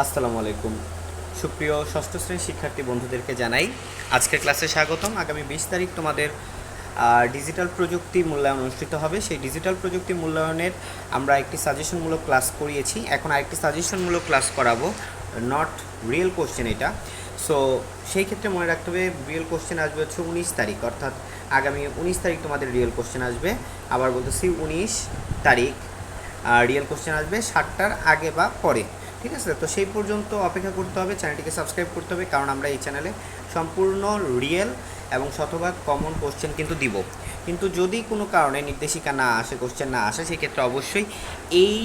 আসসালামু আলাইকুম। সুপ্রিয় ষষ্ঠ শ্রেণীর শিক্ষার্থী বন্ধুদেরকে জানাই আজকের ক্লাসে স্বাগতম। আগামী 20 তারিখ তোমাদের ডিজিটাল প্রযুক্তি মূল্যায়ন অনুষ্ঠিত হবে। সেই ডিজিটাল প্রযুক্তি মূল্যায়নের আমরা একটি সাজেশনমূলক ক্লাস করিয়েছি, এখন আরেকটি সাজেশনমূলক ক্লাস করাবো, নট রিয়েল কোশ্চেন এটা। সো সেই ক্ষেত্রে মনে রাখতে হবে রিয়েল কোশ্চেন আসবে হচ্ছে 19 তারিখ, অর্থাৎ আগামী 19 তারিখ তোমাদের রিয়েল কোশ্চেন আসবে। আবার বলতেছি 19 তারিখ রিয়েল কোশ্চেন আসবে 7টার আগে বা পরে, ঠিক আছে? তো সেই পর্যন্ত অপেক্ষা করতে হবে, চ্যানেলটিকে সাবস্ক্রাইব করতে হবে, কারণ আমরা এই চ্যানেলে সম্পূর্ণ রিয়েল এবং শতভাগ কমন কোশ্চেন কিন্তু দিব। কিন্তু যদি কোনো কারণে নির্দেশিকা না আসে, কোশ্চেন না আসে, সেক্ষেত্রে অবশ্যই এই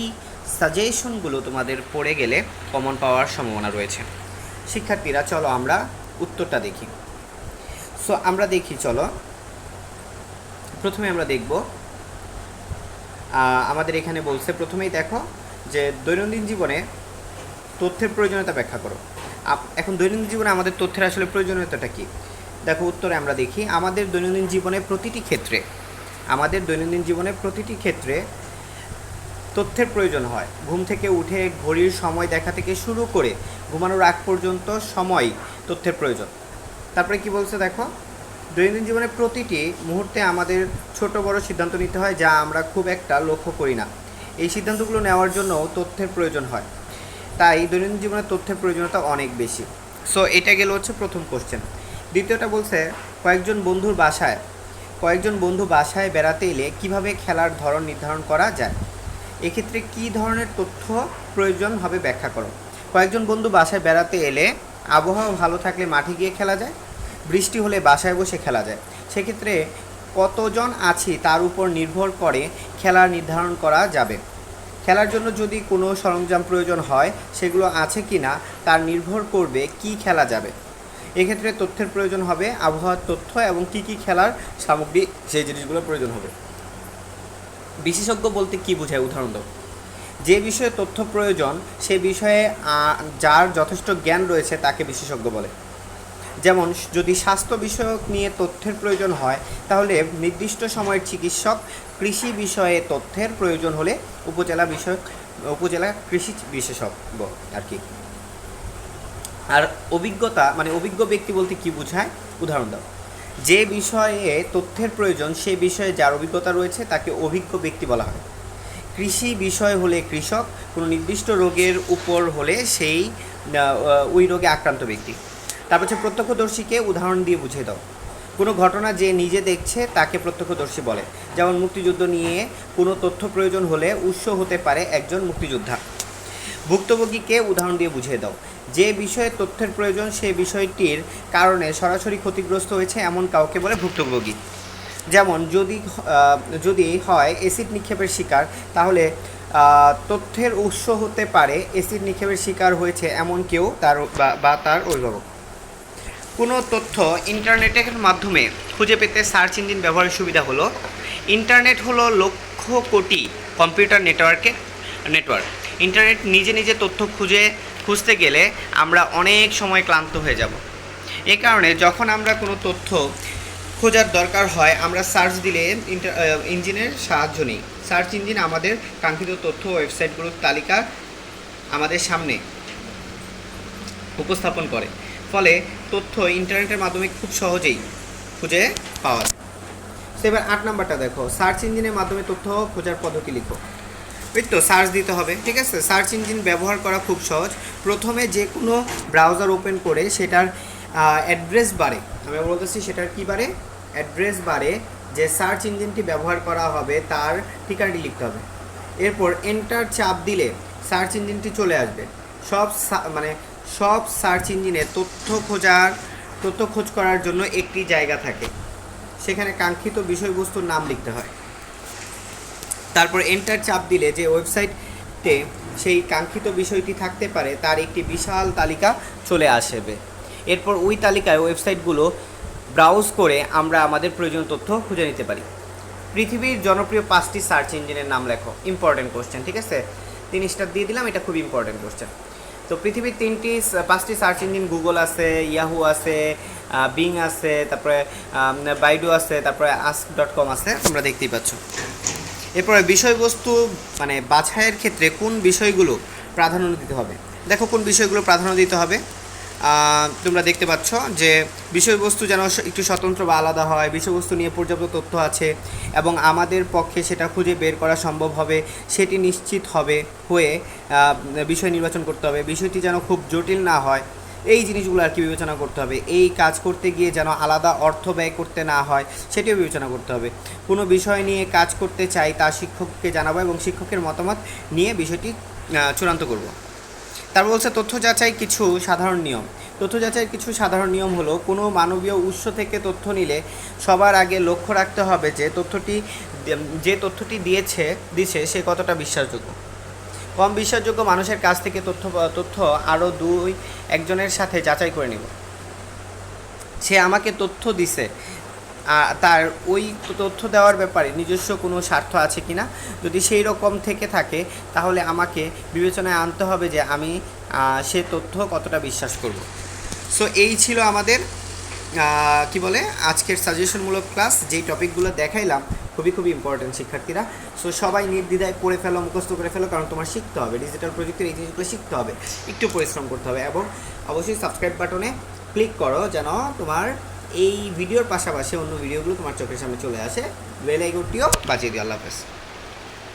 সাজেশনগুলো তোমাদের পড়ে গেলে কমন পাওয়ার সম্ভাবনা রয়েছে। শিক্ষার্থীরা চলো আমরা উত্তরটা দেখি। সো আমরা দেখি, চলো প্রথমে আমরা দেখব আমাদের এখানে বলছে, প্রথমেই দেখো যে দৈনন্দিন জীবনে তথ্যের প্রয়োজনীয়তা ব্যাখ্যা করো। এখন দৈনন্দিন জীবনে আমাদের তথ্যের আসলে প্রয়োজনীয়তাটা কী? দেখো উত্তরে আমরা দেখি আমাদের দৈনন্দিন জীবনে প্রতিটি ক্ষেত্রে তথ্যের প্রয়োজন হয়। ঘুম থেকে উঠে ঘড়ির সময় দেখা থেকে শুরু করে ঘুমানোর আগ পর্যন্ত সময় তথ্যের প্রয়োজন। তারপরে কি বলছে দেখো, দৈনন্দিন জীবনে প্রতিটি মুহূর্তে আমাদের ছোট বড় সিদ্ধান্ত নিতে হয়, যা আমরা খুব একটা লক্ষ্য করি না। এই সিদ্ধান্তগুলো নেওয়ার জন্য তথ্যের প্রয়োজন হয়, তাই দৈনন্দিন জীবনে তথ্যের প্রয়োজনীয়তা অনেক বেশি। সো এটা গেল হচ্ছে প্রথম কোশ্চেন। দ্বিতীয়টা বলছে কয়েকজন বন্ধু বাসায় বেড়াতে এলে কিভাবে খেলার ধরন নির্ধারণ করা যায়। এক্ষেত্রে কী ধরনের তথ্য প্রয়োজন হবে ব্যাখ্যা করো। কয়েকজন বন্ধু বাসায় বেড়াতে এলে আবহাওয়া ভালো থাকলে মাঠে গিয়ে খেলা যায়, বৃষ্টি হলে বাসায় বসে খেলা যায়। সেক্ষেত্রে কতজন আছি তার উপর নির্ভর করে খেলা নির্ধারণ করা যাবে। খেলার জন্য যদি কোনো সরঞ্জাম প্রয়োজন হয়, সেগুলো আছে কি না তার নির্ভর করবে কি খেলা যাবে। এক্ষেত্রে তথ্যের প্রয়োজন হবে আবহাওয়ার তথ্য এবং কী খেলার সামগ্রী, সেই জিনিসগুলো প্রয়োজন হবে। বিশেষজ্ঞ বলতে কি বোঝায়, উদাহরণ দাও। যে বিষয়ে তথ্য প্রয়োজন সে বিষয়ে যার যথেষ্ট জ্ঞান রয়েছে তাকে বিশেষজ্ঞ বলে। যেমন যদি স্বাস্থ্য বিষয়ক নিয়ে তথ্যের প্রয়োজন হয়, তাহলে নির্দিষ্ট সময়ের চিকিৎসক। কৃষি বিষয়ে তথ্যের প্রয়োজন হলে উপজেলা কৃষি বিশেষজ্ঞ আর কি। আর অভিজ্ঞ ব্যক্তি বলতে কি বোঝায়, উদাহরণ দাও। যে বিষয়ে তথ্যের প্রয়োজন সে বিষয়ে যার অভিজ্ঞতা রয়েছে তাকে অভিজ্ঞ ব্যক্তি বলা হয়। কৃষি বিষয় হলে কৃষক, কোনো নির্দিষ্ট রোগের উপর হলে ওই রোগে আক্রান্ত ব্যক্তি। তারপর হচ্ছে প্রত্যক্ষদর্শীকে উদাহরণ দিয়ে বুঝিয়ে দাও। কোনো ঘটনা যে নিজে দেখছে তাকে প্রত্যক্ষদর্শী বলে। যেমন মুক্তিযুদ্ধ নিয়ে কোনো তথ্য প্রয়োজন হলে উৎস হতে পারে একজন মুক্তিযোদ্ধা। ভুক্তভোগীকে উদাহরণ দিয়ে বুঝিয়ে দাও। যে বিষয়ে তথ্যের প্রয়োজন সে বিষয়টির কারণে সরাসরি ক্ষতিগ্রস্ত হয়েছে এমন কাউকে বলে ভুক্তভোগী। যেমন যদি হয় অ্যাসিড নিক্ষেপের শিকার, তাহলে তথ্যের উৎস হতে পারে অ্যাসিড নিক্ষেপের শিকার হয়েছে এমন কেউ বা তার অভিভাবক। কোনো তথ্য ইন্টারনেটের মাধ্যমে খুঁজে পেতে সার্চ ইঞ্জিন ব্যবহারের সুবিধা হলো, ইন্টারনেট হলো lakh crore computer network. Internet নিজে তথ্য খুঁজতে গেলে আমরা অনেক সময় ক্লান্ত হয়ে যাব। এ কারণে যখন আমরা কোনো তথ্য খোঁজার দরকার হয়, আমরা সার্চ দিলে ইঞ্জিনের সাহায্য নিই। সার্চ ইঞ্জিন আমাদের কাঙ্ক্ষিত তথ্য ওয়েবসাইটগুলোর তালিকা আমাদের সামনে উপস্থাপন করে, ফলে তথ্য ইন্টারনেটের মাধ্যমে খুব সহজেই খুঁজে পাওয়া যায়। তো এবার 8 নাম্বারটা দেখো, সার্চ ইঞ্জিনের মাধ্যমে তথ্য খোঁজার পদ্ধতি লিখো। ওই তো সার্চ দিতে হবে, ঠিক আছে? সার্চ ইঞ্জিন ব্যবহার করা খুব সহজ। প্রথমে যে কোনো ব্রাউজার ওপেন করে সেটার অ্যাড্রেস বারে, আমি বলতেছি সেটার কী বারে, অ্যাড্রেস বারে যে সার্চ ইঞ্জিনটি ব্যবহার করা হবে তার ঠিকানাটি লিখতে হবে। এরপর এন্টার চাপ দিলে সার্চ ইঞ্জিনটি চলে আসবে। সব সার্চ ইঞ্জিনে তথ্য খোঁজ করার জন্য একটি জায়গা থাকে, সেখানে কাঙ্ক্ষিত বিষয়বস্তুর নাম লিখতে হয়। তারপর এন্টার চাপ দিলে যে ওয়েবসাইটে সেই কাঙ্ক্ষিত বিষয়টি থাকতে পারে তার একটি বিশাল তালিকা চলে আসবে। এরপর ওই তালিকায় ওয়েবসাইটগুলো ব্রাউজ করে আমরা আমাদের প্রয়োজনীয় তথ্য খুঁজে নিতে পারি। পৃথিবীর জনপ্রিয় 5টি সার্চ ইঞ্জিনের নাম লেখো। ইম্পর্টেন্ট কোশ্চেন, ঠিক আছে? 3 স্টার দিয়ে দিলাম, এটা খুব ইম্পর্টেন্ট কোশ্চেন। তো পৃথিবীর 5টি সার্চ ইঞ্জিন গুগল আছে, ইয়াহু আছে, বিং আছে, তারপরে বাইডু আছে, তারপরে ask.com আছে, তোমরা দেখতেই পাচ্ছ। এরপরে বিষয়বস্তু বাছাইয়ের ক্ষেত্রে কোন বিষয়গুলো প্রাধান্য দিতে হবে। দেখো কোন বিষয়গুলো প্রাধান্য দিতে হবে। তোমরা দেখতে পাচ্ছ যে বিষয়বস্তু যেন একটু স্বতন্ত্র বা আলাদা হয়, বিষয়বস্তু নিয়ে পর্যাপ্ত তথ্য আছে এবং আমাদের পক্ষে সেটা খুঁজে বের করা সম্ভব হবে, সেটি নিশ্চিত হবে হয়ে বিষয় নির্বাচন করতে হবে। বিষয়টি যেন খুব জটিল না হয়, এই জিনিসগুলো আর কি বিবেচনা করতে হবে। এই কাজ করতে গিয়ে যেন আলাদা অর্থ ব্যয় করতে না হয়, সেটিও বিবেচনা করতে হবে। কোনো বিষয় নিয়ে কাজ করতে চাই তা শিক্ষককে জানাবো এবং শিক্ষকের মতামত নিয়ে বিষয়টি চূড়ান্ত করব। তারপর বলছে তথ্য যাচাই কিছু সাধারণ নিয়ম। তথ্য যাচাইয়ের কিছু সাধারণ নিয়ম হলো, কোনো মানবীয় উৎস থেকে তথ্য নিলে সবার আগে লক্ষ্য রাখতে হবে যে তথ্যটি দিচ্ছে সে কতটা বিশ্বাসযোগ্য। কম বিশ্বাসযোগ্য মানুষের কাছ থেকে তথ্য আরও একজনের সাথে যাচাই করে নেব। সে আমাকে তথ্য দিছে, তার ওই তথ্য দেওয়ার ব্যাপারে নিজস্ব কোনো স্বার্থ আছে কি না। যদি সেই রকম থেকে থাকে তাহলে আমাকে বিবেচনায় আনতে হবে যে আমি সে তথ্য কতটা বিশ্বাস করব। সো এই ছিল আমাদের কি বলে আজকের সাজেশনমূলক ক্লাস। যেই টপিকগুলো দেখাইলাম খুবই ইম্পর্টেন্ট শিক্ষার্থীরা। সো সবাই নির্দ্বিধায় পড়ে ফেলো, মুখস্থ করে ফেলো, কারণ তোমার শিখতে হবে, ডিজিটাল প্রযুক্তির এই জিনিসগুলো শিখতে হবে, একটু পরিশ্রম করতে হবে। এবং অবশ্যই সাবস্ক্রাইব বাটনে ক্লিক করো যেন তোমার এই ভিডিওর পাশাপাশি অন্য ভিডিওগুলো তোমার চোখের সামনে চলে আসে। বেল আইকনটিও বাজিয়ে দিও। আল্লাহ হাফেজ।